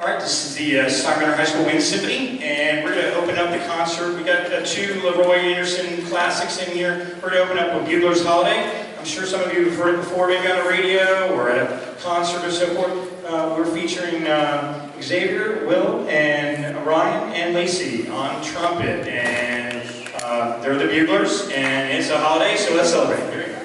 All right, this is the Steinbrenner High School Wind Symphony, and we're going to open up the concert. We got two Leroy Anderson classics in here. We're going to open up with Bugler's Holiday. I'm sure some of you have heard it before, maybe on the radio or at a concert or so forth. We're featuring Xavier, Will, and Ryan and Lacey on trumpet, and they're the Buglers, and it's a holiday, so let's celebrate. Here we go.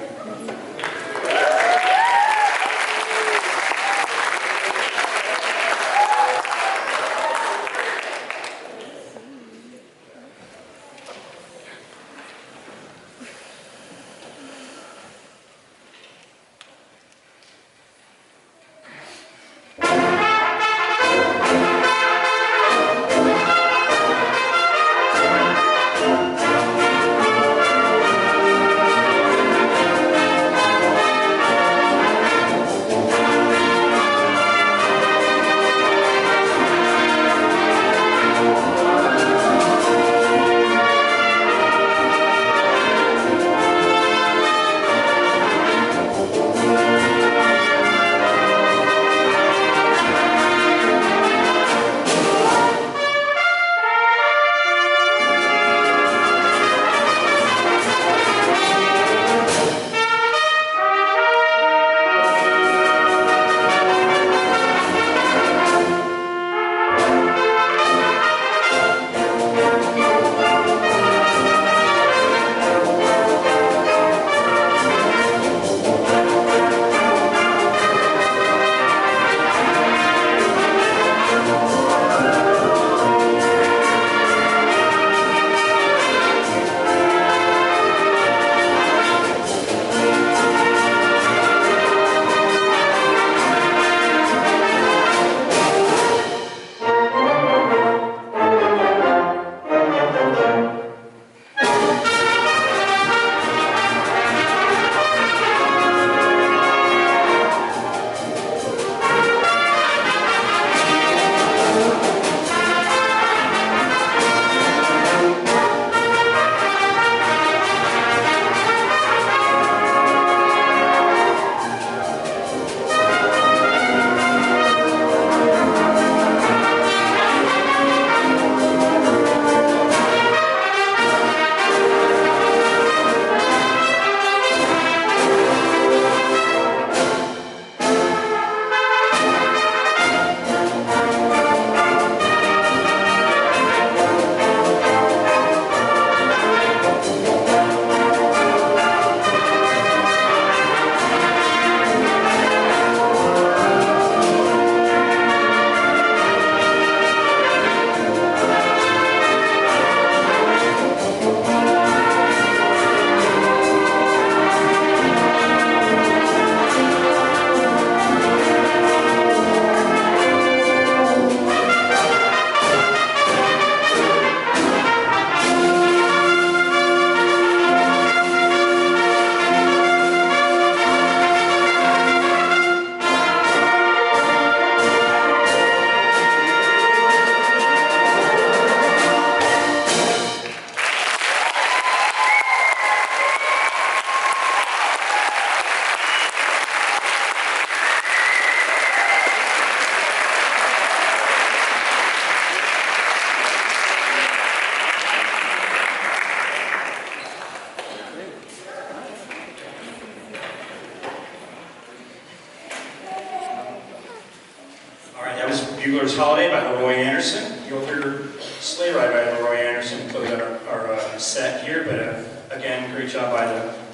Bugler's Holiday by Leroy Anderson. You'll hear Sleigh Ride by Leroy Anderson to close out our set here, but again, great job by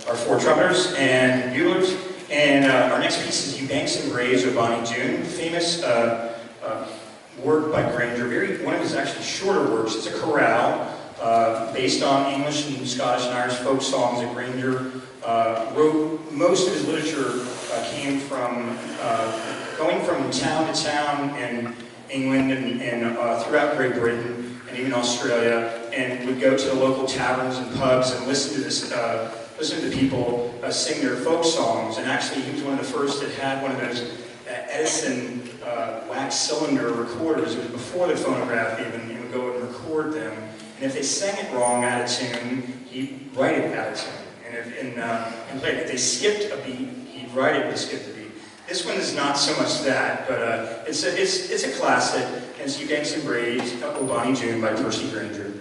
our four trumpeters and buglers. And our next piece is You Banks and Graves of Bonnie Doon, famous work by Granger. One of his actually shorter works. It's a chorale based on English and Scottish and Irish folk songs that Granger wrote. Most of his literature came from going from town to town in England and throughout Great Britain and even Australia, and would go to the local taverns and pubs and listen to people sing their folk songs. And actually, he was one of the first that had one of those Edison wax cylinder recorders. It was before the phonograph even. He would go and record them, and if they sang it wrong out of tune, he'd write it out of tune. And play it. If they skipped a beat, he'd write it to skip the beat. This one is not so much that, but it's a classic. And it's You Gangs and Braids, Oh Bonnie June by Percy Granger.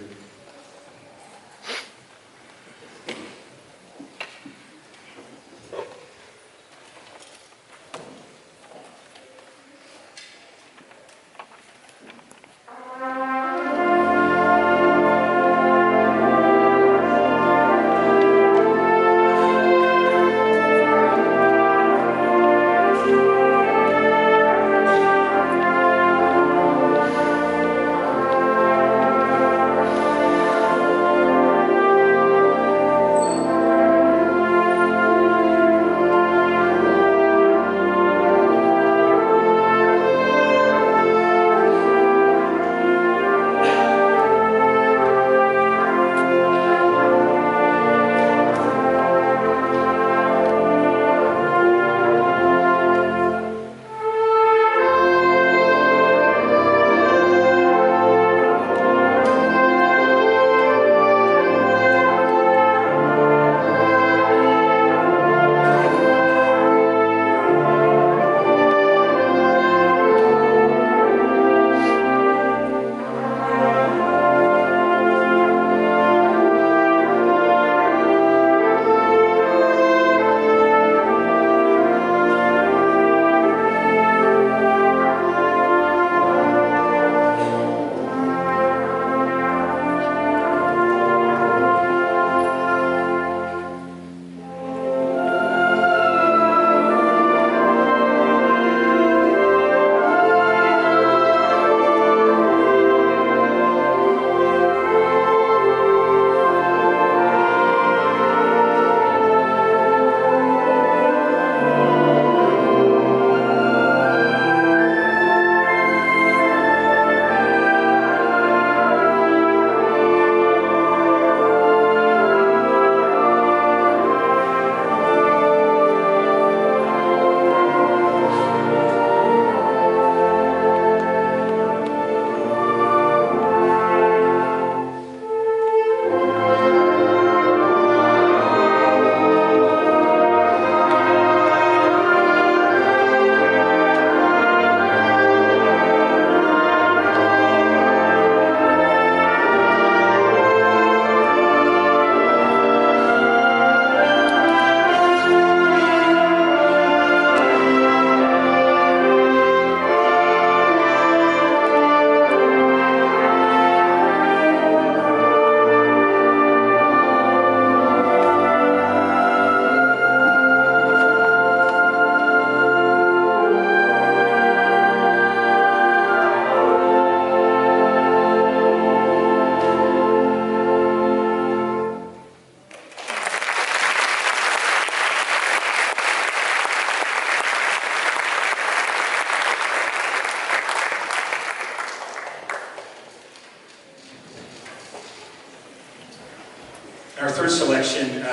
Our third selection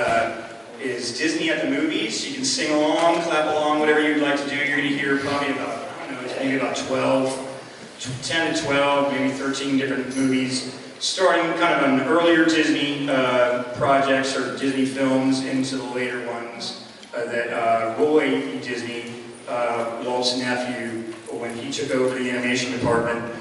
is Disney at the Movies. You can sing along, clap along, whatever you'd like to do. You're going to hear probably about, I don't know, it's maybe about 10 to 12, maybe 13 different movies, starting kind of on earlier Disney projects or Disney films into the later ones that Roy Disney, Walt's nephew, when he took over the animation department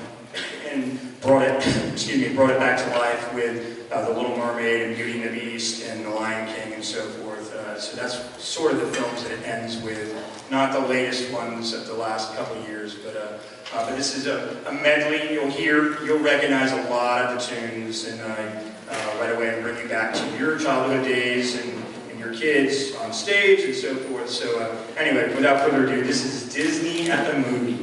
and brought it, brought it back to life with The Little Mermaid and Beauty and the Beast and The Lion King and so forth. So that's sort of the films that it ends with. Not the latest ones of the last couple of years, but this is a medley. You'll recognize a lot of the tunes and right away and bring you back to your childhood days and your kids on stage and so forth. So anyway, without further ado, this is Disney at the Movies.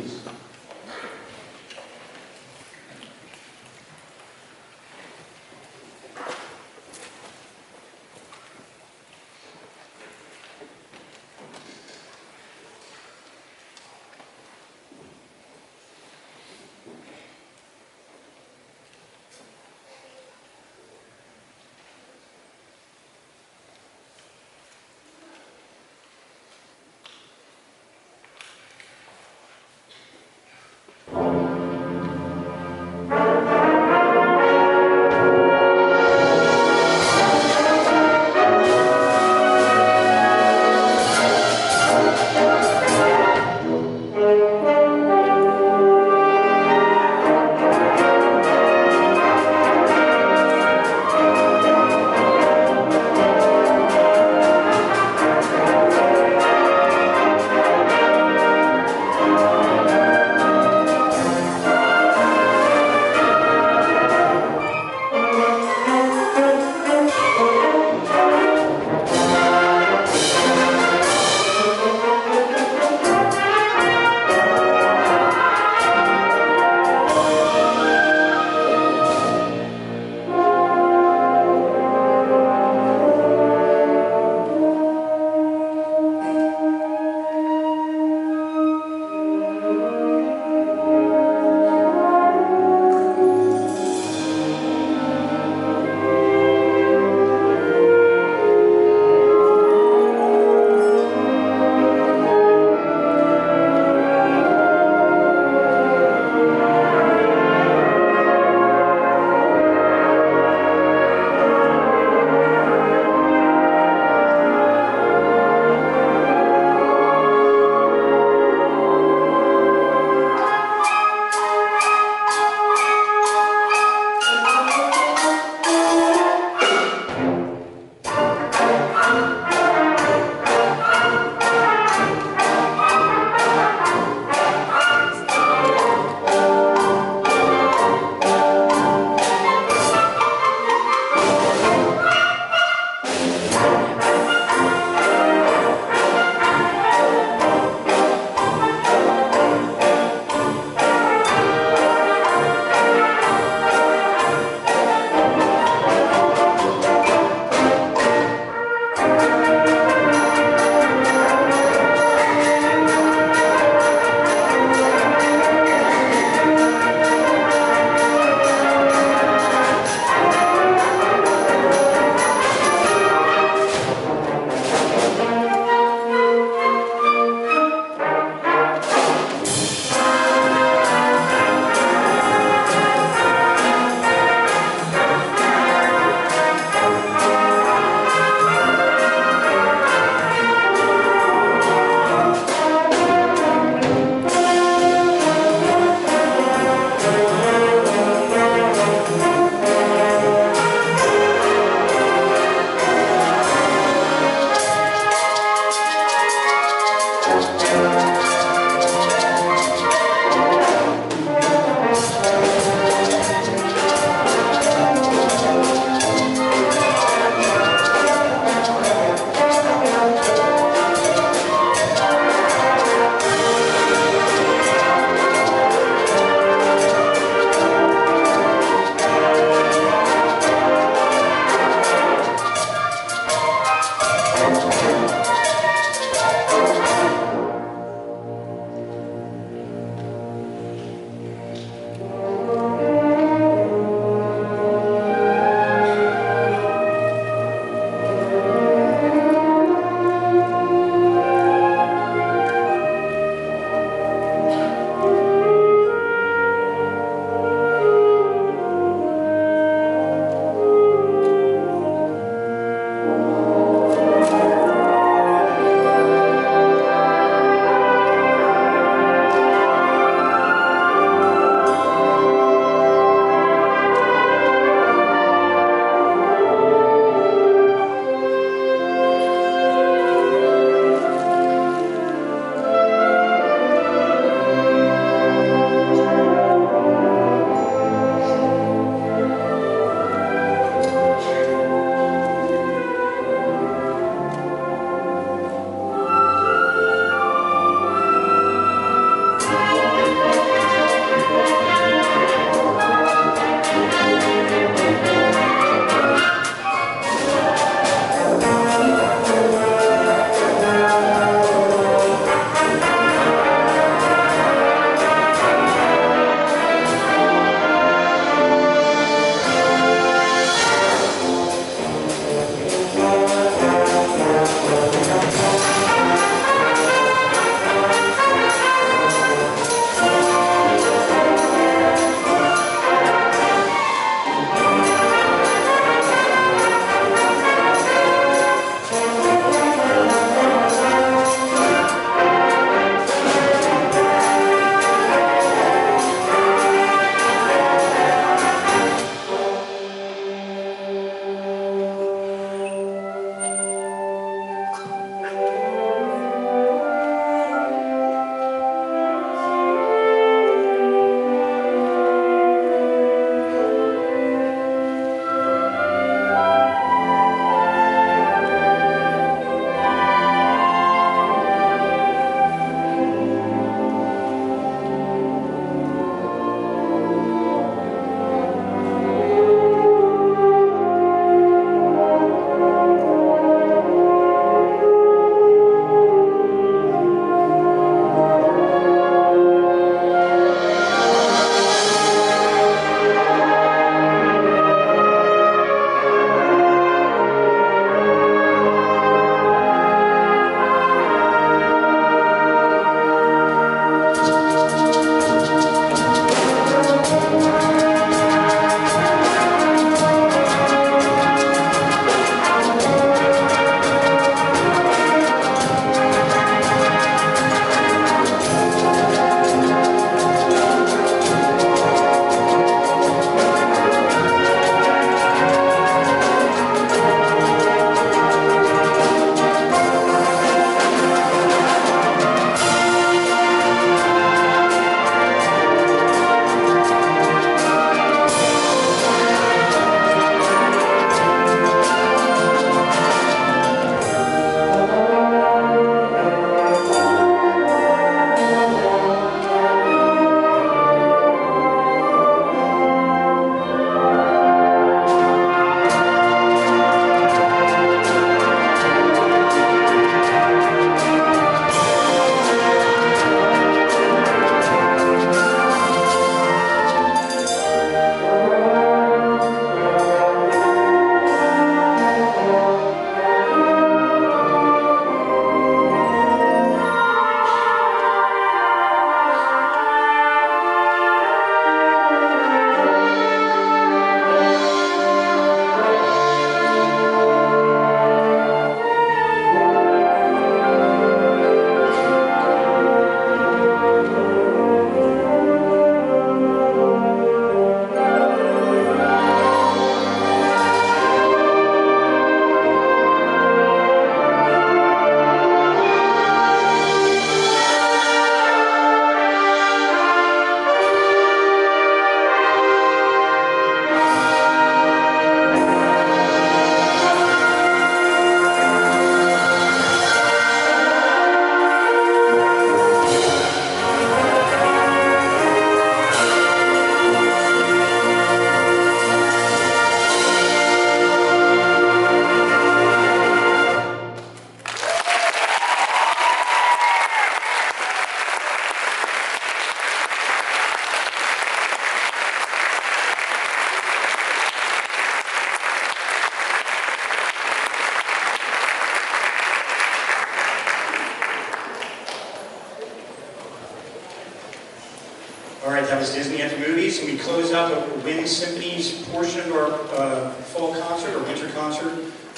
as Disney at the movies, and we close out the Wind Symphony's portion of our fall concert, or winter concert,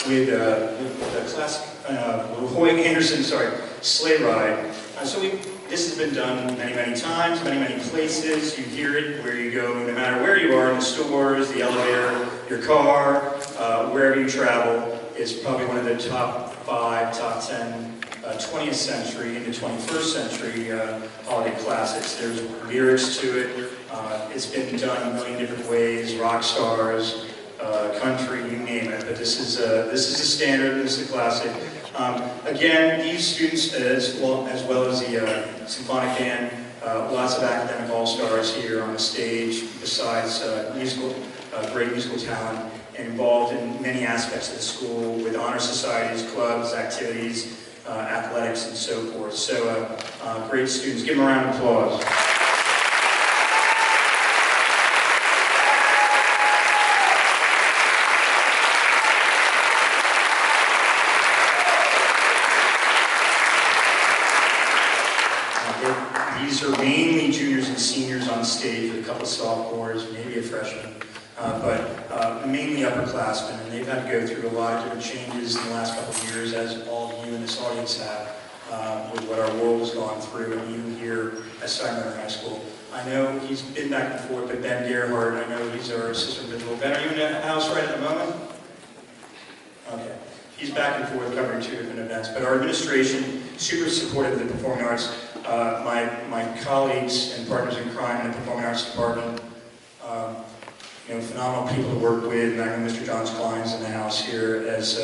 with the classic Roy Anderson, sleigh ride. This has been done many, many times, many, many places. You hear it where you go, no matter where you are, in the stores, the elevator, your car, wherever you travel. It's probably one of the top 5, top 10 20th century into 21st century holiday classics. There's lyrics to it. It's been done a million different ways, rock stars, country, you name it. But this is a standard, this is a classic. Again, these students, as well as the symphonic band, lots of academic all-stars here on the stage, besides great musical talent, and involved in many aspects of the school with honor societies, clubs, activities, athletics, and so forth. So, great students. Give them a round of applause. These are mainly juniors and seniors on stage with a couple of sophomores, maybe a freshman, but mainly upperclassmen, and they've had to go through a lot of different changes in the last couple of years, as all of you in this audience have, with what our world has gone through, and you here at Steinbrenner High School. I know he's been back and forth, but Ben Gerhardt, I know he's our assistant principal. Ben, are you in the house right at the moment? Okay. He's back and forth covering 2 different events, but our administration, super supportive of the performing arts. My colleagues and partners in crime in the Performing Arts Department, phenomenal people to work with. And I know Mr. John Klein's in the house here as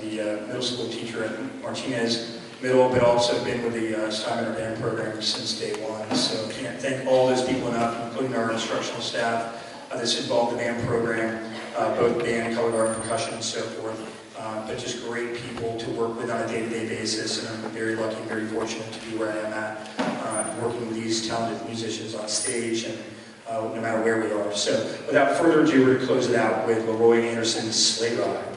the middle school teacher at Martinez Middle, but also been with the Steinbrenner Band program since day one. So can't thank all those people enough, including our instructional staff that's involved in the band program, both band, color guard, percussion, and so forth. But just great people to work with on a day-to-day basis, and I'm very lucky and very fortunate to be where I am at, working with these talented musicians on stage, and no matter where we are. So without further ado, we're going to close it out with Roy Anderson's Sleigh Ride.